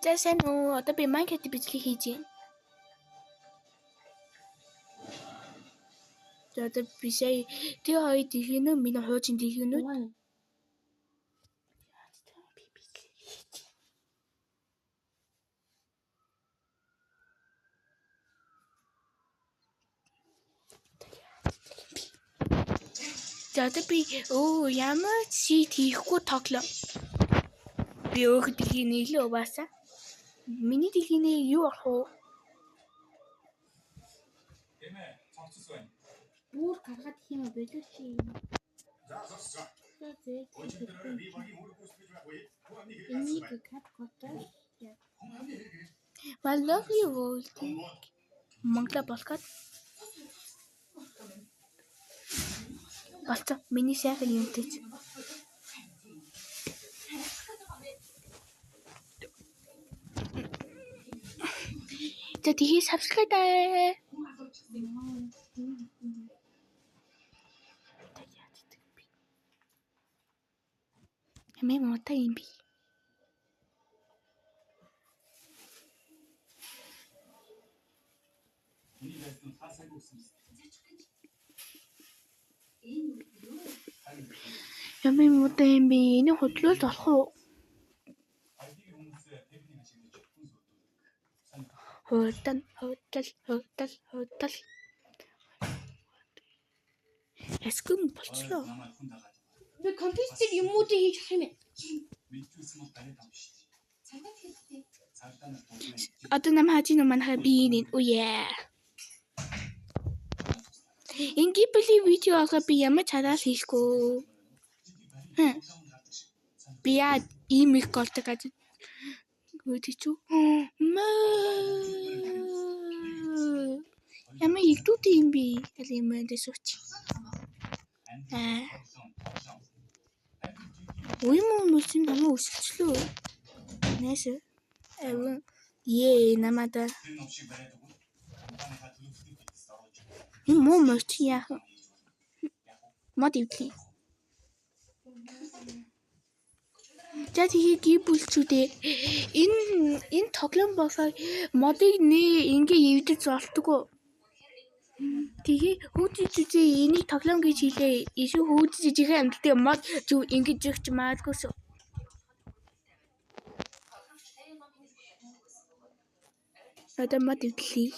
За сайн уу? Одоо би Minecraft бичлэг хийж байна. За одоо би сая тэр хоёр дэлгэн үү? Миний хуучин дэлгэн үү? За одоо би ямар шийт хийхгүй тоглоо. Би өөр дэлгэн илүү угаасаа. Миний дэлгэний юу ах вэ? Эмээ цогцос байна. Бүр гаргаад их юм болоо чи. За зогсоо. За зээ. Би багийн хөргөөс гэж байхгүй. Энийг кап готоо. My lovely world. Монгол болгоод. Болцоо. Миний сайхан юмтэй. За тэгээ subscribe даа. Эмээ мота юм би. Эмээ мота юм би. Энэ хөдлөөс болох уу? Хөдөл. Эскүм болчлоо. Би компьютер юмуд хийж ах юм. Одоо нам хажин манайхаа би энэ үе. Инги били видео авах би ямар чадаас хийхгүй. Би яа имийг голтой гэж үдичүү. Ямар игдүүд юм би. Элемент сууч. Уй мөсөн намаа өсөлчлөө. Нэсэ. Намада. Мөч яах. Мод ивли. За тэгээ гибүүлчүүдээ энэ тоглоом болоо модыг ингээ ивдэж болтгоо. Тэгээ хүүдчээ энийг тоглоом гэж хэлээ. Ишүү хүүдчээ жихэн амьдтай мод зүг ингэж өгч маадгүйс. Одоо мод ивдлээ.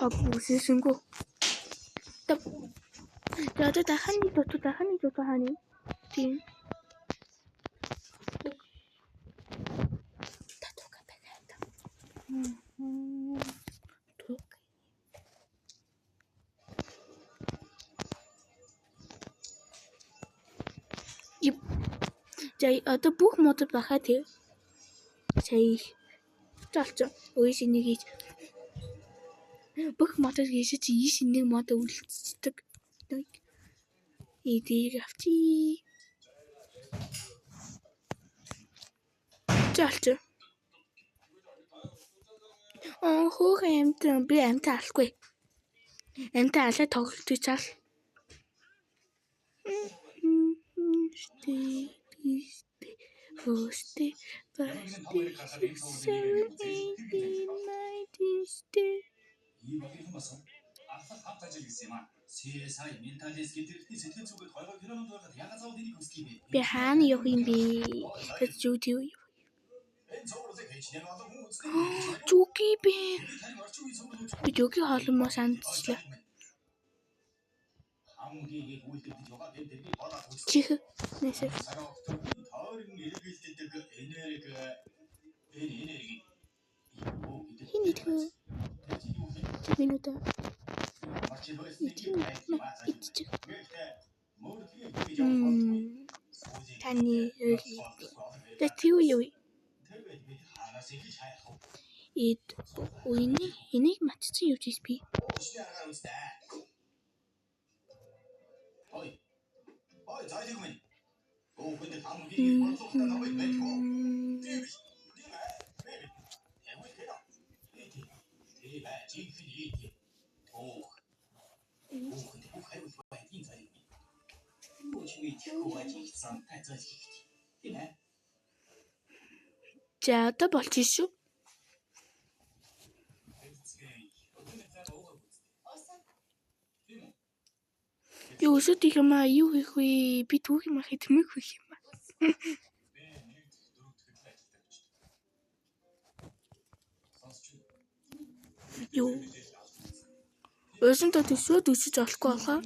Busisinggo. Tap. Jadi tahan itu tahan. Tin. Tato kapeleta. Tuh. Yep. Jadi ada buh motor bakat ya. Saya. Calca. Sini gitu. Бүх модод хийшиж ийш нэг мод үлдчихдэг. Эдийг авчи. Жалч. Хөөх амт би амтаа алахгүй. Амтаа алаа тоглож чаал. 이 багийн хүмүүс ахлах хав тажил гэсэн юм аа. Сая менталист гэдэгтний сэтгэл зүгээд хойгоо гэрээнд байгаад ягаад заавал энийг хүсдэг юм бэ? Би хаана явах юм бэ? Тэд зүудий. Энэ цогцолыг хийчихнэ олон хүн үздэг. Зүги би. Би зүги холмоо санджлаа. хамгийн үйлдэлд яваад энэ дэргийг бодоод үзсэн. Чих. Нэсэ. Тойрон эргэлдэлдэг энерги. Хин идэх. Минута. Таны тэтгэв юу? Энийг матцсан юу гэж би? Ой, зайлиг минь. Өөхөнд хамаг ийм бодлого намайг мэдхүү. За одоо болчих шүү. Юу өсөд их юм аа юу хийх вэ? Би түүх юм аа хэтмэх хийх юм аа. Юу? Өсөндөө төсөө төсөж олохгүй болохоо.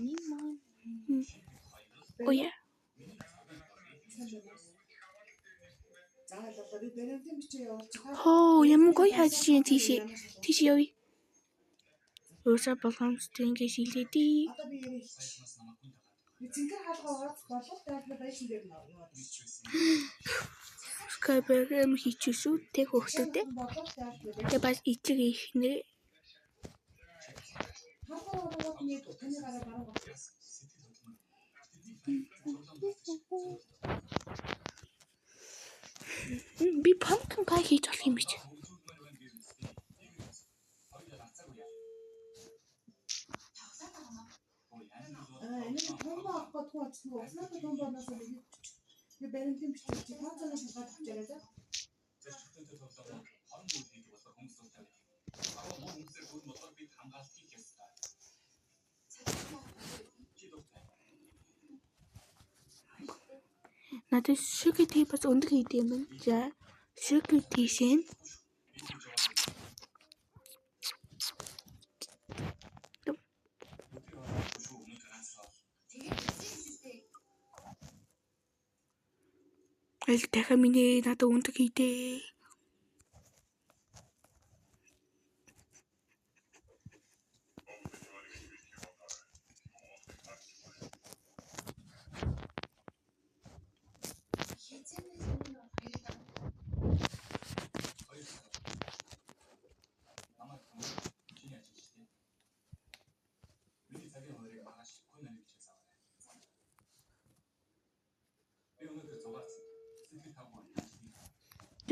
Оя. Хоо ямар гоё хайж чинь тийш явъя. Өсөө болгоомжтой ингэ шилжээдий. Скайбэрэм хийчихсэн тэг хөхтөдөө. Тэг бас ичиг ихнэ. Би pumpkin pie хийж болох юм биш. Энэ томбоо авах гоо очсон уу? Уснаа томбооноос би баримтын бичиж тооцоолож гаргаж байгаа. Надад sugar tea бас өндөр хийдэг юм байна. За sugar tea шин. Эл дахиад миний надад өндөр хийдэг.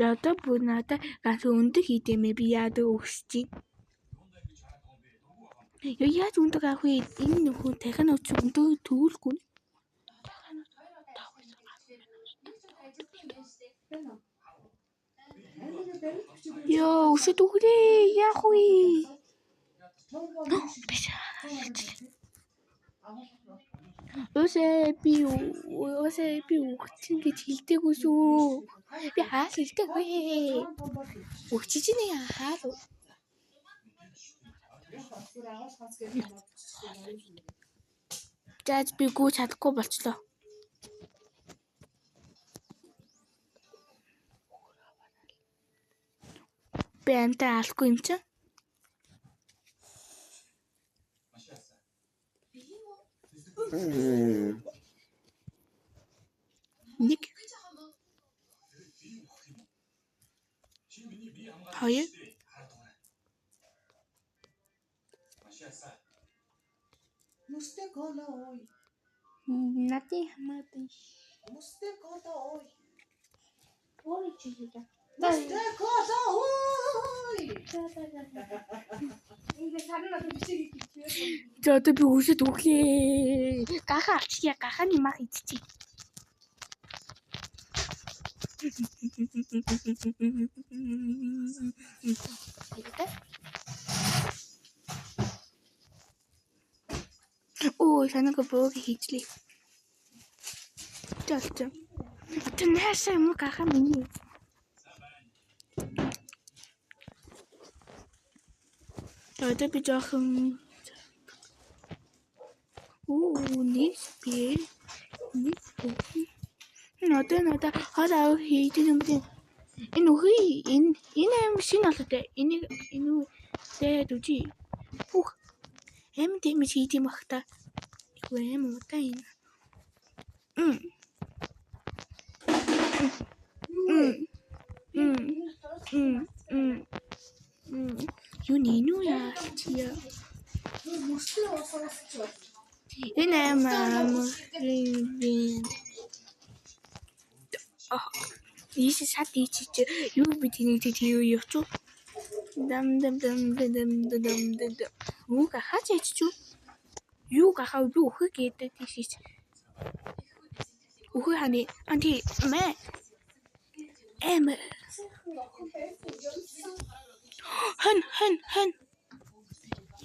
За одоо бүр надад ганц өндөр хийдэг мэ би яадаг өгсөж чинь. Яаж өндөр авах вэ? Энэ хүн дахин өч өндөр төвлөхгүй. Ёо, өшөд үхрээ. Яах вэ? Өсөө би өгчин гэж хэлдэггүй шүү. Би хаал хэлдэггүй. Өгчиж нэг хаал. Жаач би гүйж чадахгүй болчлоо. Би амтаа алахгүй юм чи. Нэг. Хоёр. Мөстө кола ой. Нати хамаатай. Мөстө кола ой. Ой чигээ. Мөстө кола ой. Ингээ сарнаа бичиж хийчихээ. За одоо би өшөд үхлээ. Гахаа авчия, гахааны мах идчихье. Оо, санааг бөөг хийчлээ. Тэгтээ. Одоо наашаа юм гахаа миний. Одоо би жоохон нэг спил. Надад хараа хийдэг юм бэ? Энэ үгүй энэ юм шинэ алтай. Энэ тэгээд үгүй. Ух. Эм дэмэж хийдэм бах та. Игүй эм удаа энэ. Юу нэнүү яалтчиё. Мөстэй уусгасч байна. Энэ амаа ийш сад ийч юу би тэнийг тийм явчих. Дам. Үг хаач ячч юу? Юу гахаа би өхөг гэдэг тийш. Өхөө хани анти мэ. Хэн.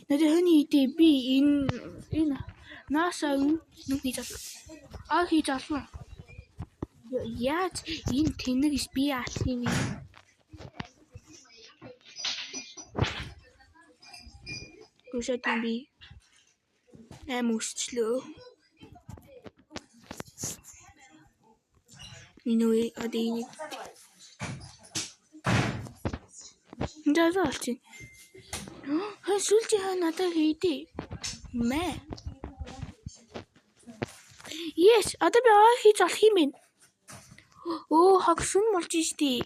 Надад хань идэ би энэ наасаа нэг хийж алсан. Яаж энэ тэнэгс би аалсан юм. Гүшэт би амөсчлөө. Минь адийн Дазалч. Хэсүүлж надад хийдэ. Мэ. Yes, одоо би хийж болох юм бэ? Оо, хагсан болж штий.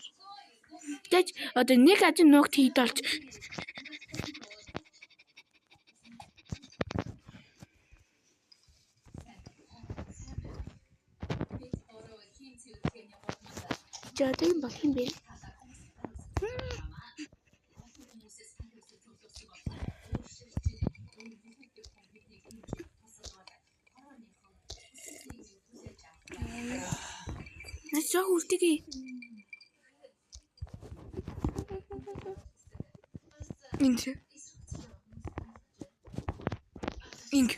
Гэж одоо нэг ажин ногт хийдэлж. Жадаг болох юм бэ? Начаа хүртгээ. Инг.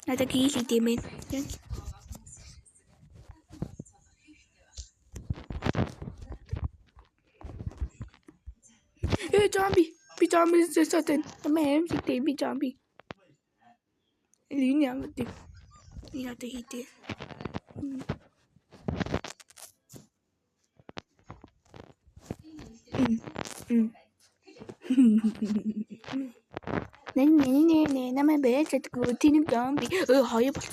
Надад гийл идэмэн. Zombie. Би zombie зэсэтэн. Мэн сэтэ би zombie. Линий амт. Яа tehite. Nee, намайг бэлдэггүй тэнэг zombie. Хоёр бол.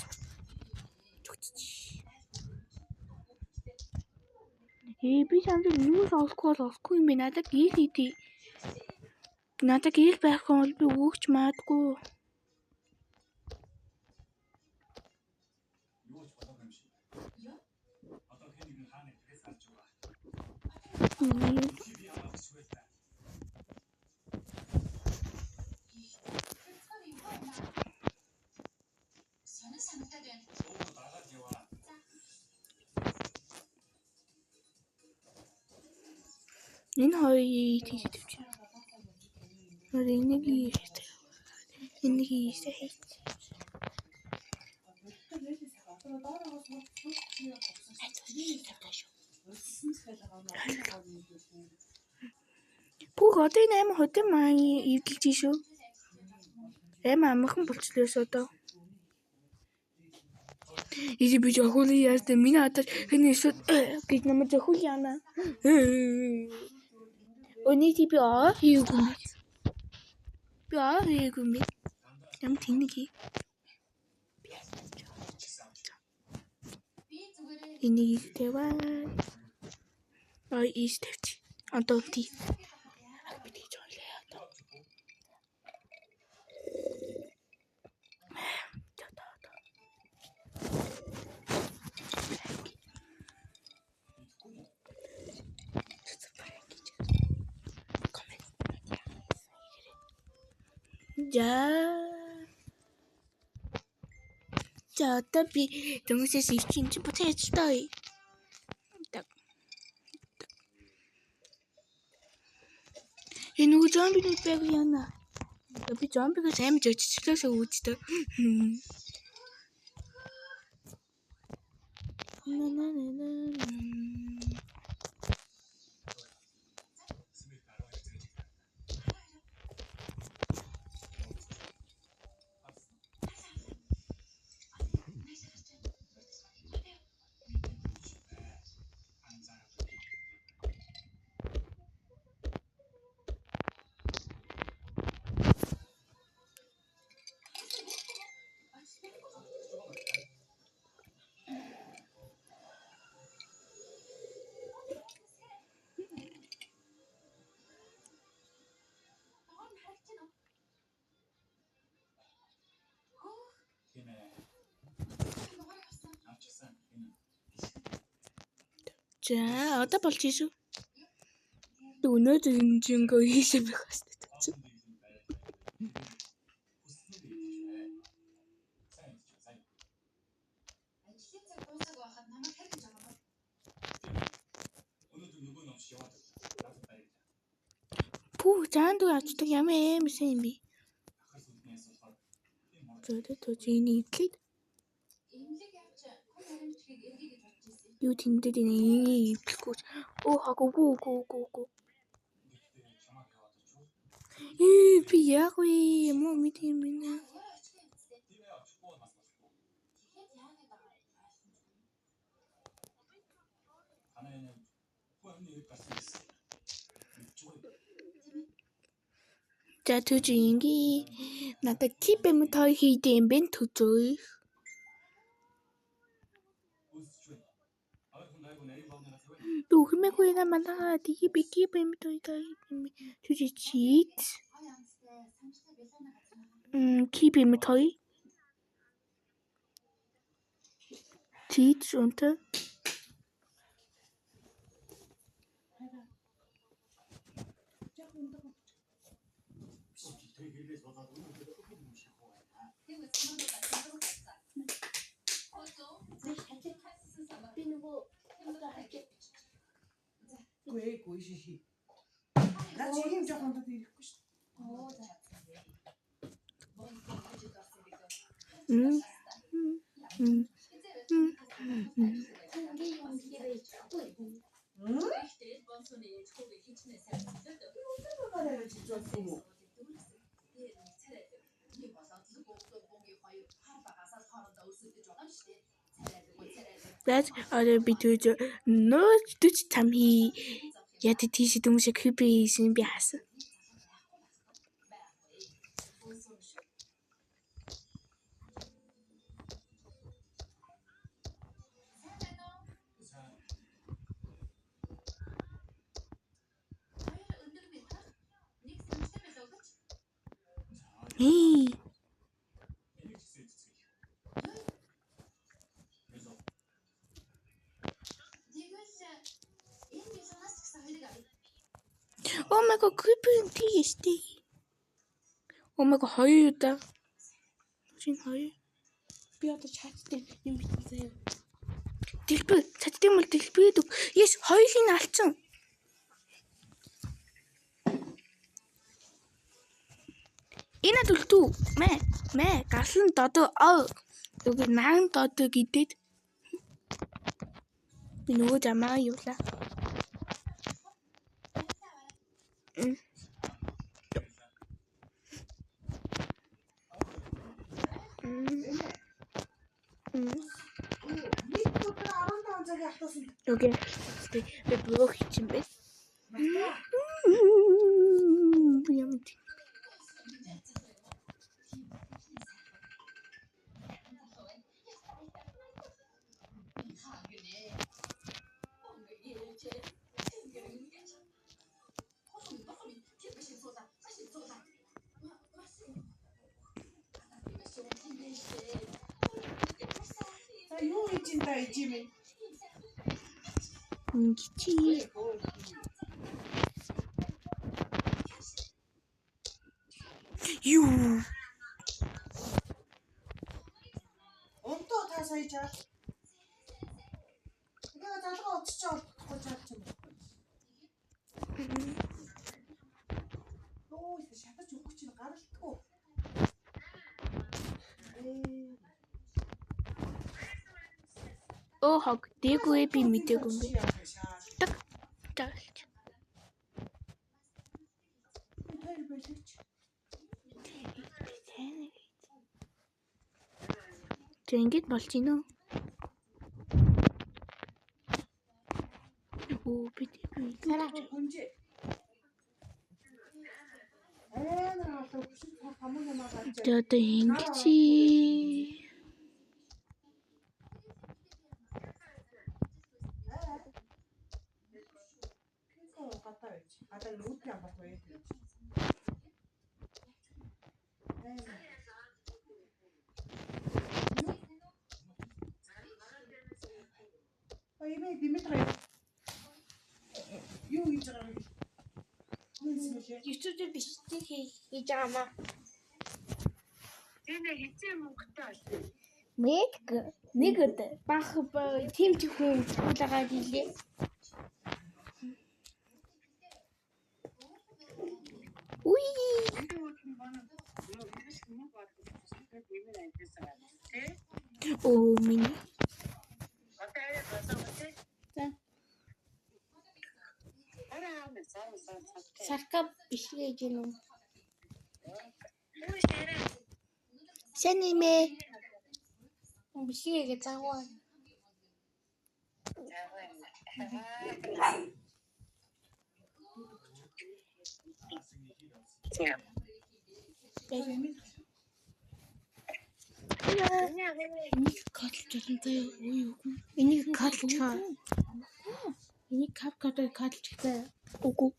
Би самд юу олохгүй юм бэ? Надад гийл идэ. Надад гийл байх бол би өгч маадгүй. Юу ч болоогүй юм шиг. Одоо хэн нэгэн хааны тэгээс гарч байгаа. санагдаад байна. Дагаад яваа. Энэ хоёрыг тийж. Энийг ийштэй. Энийг ийштэй хийх. Бүх одоо энэ аим хотын маань эвдэлж шүү. Аим амархан болчихлоос одоо. Изи би жохол яартай миний атар хэний эсвэл гэж намайг жохол яана. Өний би хийгээгүй. Би хийгээгүй. Ям тэнэг хий. Энийг тэваа. Is тавьчих. Одоо тий. Би тийж ойлаа одоо. За одоо би дөнгөсөөс ивчин чи буцаж таа. Энэ үг зомби нэг баг яана. Би зомбигээс амиж очичлаасаа үүжтэй. За одоо болж шүү. Өнөөдөр энэ жингөө хийсэн байх хэвчээ. Пүү заанд очдог ямар юмсэн юм бэ? Зөдөө зэний идлээ. Юу тэмдээд энэ идлэхгүй. Оо хагуу. Би яг уу муу мэдээ юм байна. За түж инgi надад кипэм той хийдэм бэн түзөө. Дүүхмэхүйга манаа тхи кипэм той хийдэм түж чит. Кипэм той. Чит унтер. Гүй шиши. На чигийн жоохон доо ирэхгүй шүү. That's other bitch. No, түч там хий. Яд тийш дүмшиг хипи шин би хасан. Oh my god, creepy тийштэй. Oh my god, хоёр удаа. Чин хоёр. Би одоо чаттай юм битэн заяа. Дэлбэр, цадтай мэл дэлбэрэд. Yes, хоёрын алдсан. Энэ дүлтүү. Мэ, гаслан додоо. Үгүй наан додоо гэдэг. Би нөгөө замаа юулаа. Окей. Би бөөх чинь бэ. Ямт. Юу хийж ин та ижимээ. Чи. Юу. Онтоо та сая чаа. Тэгээ залгаа очиж чаач юм. Оо, шатаж өгөх чинь гаралтгүй. Оо хог дээггүй би мэдээгүй юм бэ. Так. Таалч. Тэр бэлэгч. Тэнгид болж гинөө. Оо би Хараа хүнжээ. Наа хөшиг хамаг юм аа гарч. одоо ингэчи. Одоо нүд юм баг вэ? Ой, Димитрий. YouTube дээр бичлэг хийж байгаа маа. Тэний хэзээ Монголтой Нэг өдөр бах тийм ч хүн хулаагаа гэлээ. Уй. Оо миний. Сарка бичлэг хийж гэнэ. Сайн нэмэ. Бичлэгээ заагваа. Энийг кадлж чадантай юу? Энийг кадлж чаа. Энийг капкатай кадлж чаа. Үгүй.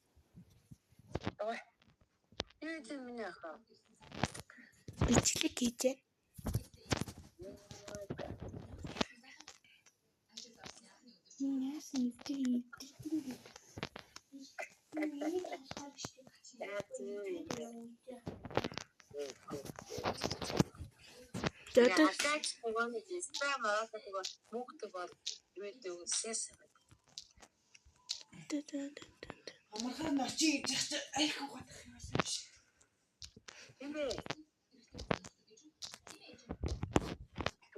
Бичлэг хийж. Яасан тийм. Амархан очиж гэж айхгүй гадах юм шиг.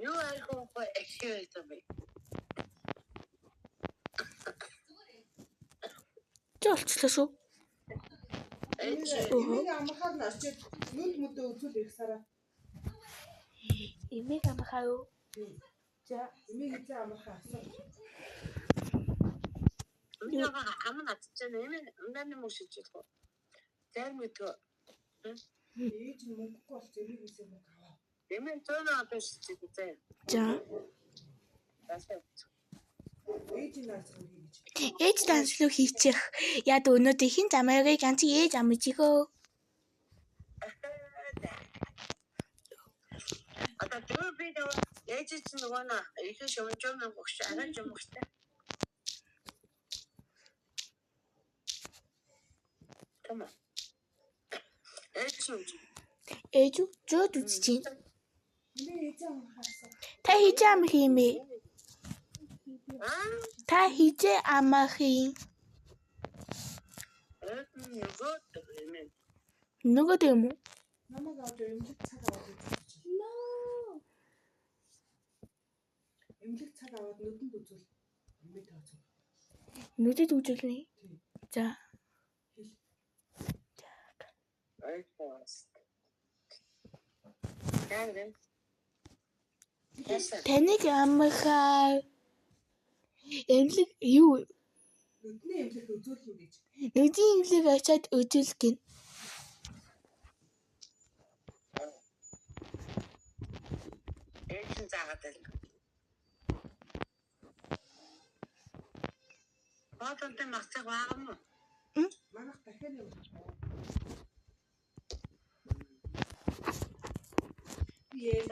Юу айхгүй эхээ юм бэ? Жолчлоо шүү. Энийг амархан очиж нүд мүдээ үзүүл их сараа. Энийг амархаа юу? За энийг эзэн амархан асуу. Яга аман атчихна энэ өнөөний мөшөж байгаа. Зарим үгүй. Ээж нь мөнгөгүй бол зэрэг үсээ мөнгө аваа. Эмээ тоноо авчихчих үү? За. Ээж нь наас руу хийж. Ээж данслуу хийчих. Яд өнөөдөр хин замаарыг ганц ээж амж игөө. Одоо тэр видео ээж чинь нөгөө на их шөнжөө мөн гогш арай юм гохтой. Тама. Ээж Жод үзчихин. Энийг эзэн амархан асуу. Та хийж амх юм ээ. Та хийж амх юм. Нөгөө юм уу? Намайг одоо эмнэлэг цаг аваад үзүүлчих. Эмнэлэг цаг аваад нүдэнд үзүүл. Эмээ тооцоо. Нүдэд үзүүлнэ. За. Таныг амхаа эмнэлэг юу? Нүдний эмнэлэг үзүүлнэ гэж. Нүдний эмнэлэг очиад үзүүлэх гин. Ээжин заагаад байл. Баатантай мацаг байгаа мó? Манайх дахиад юм. Яа,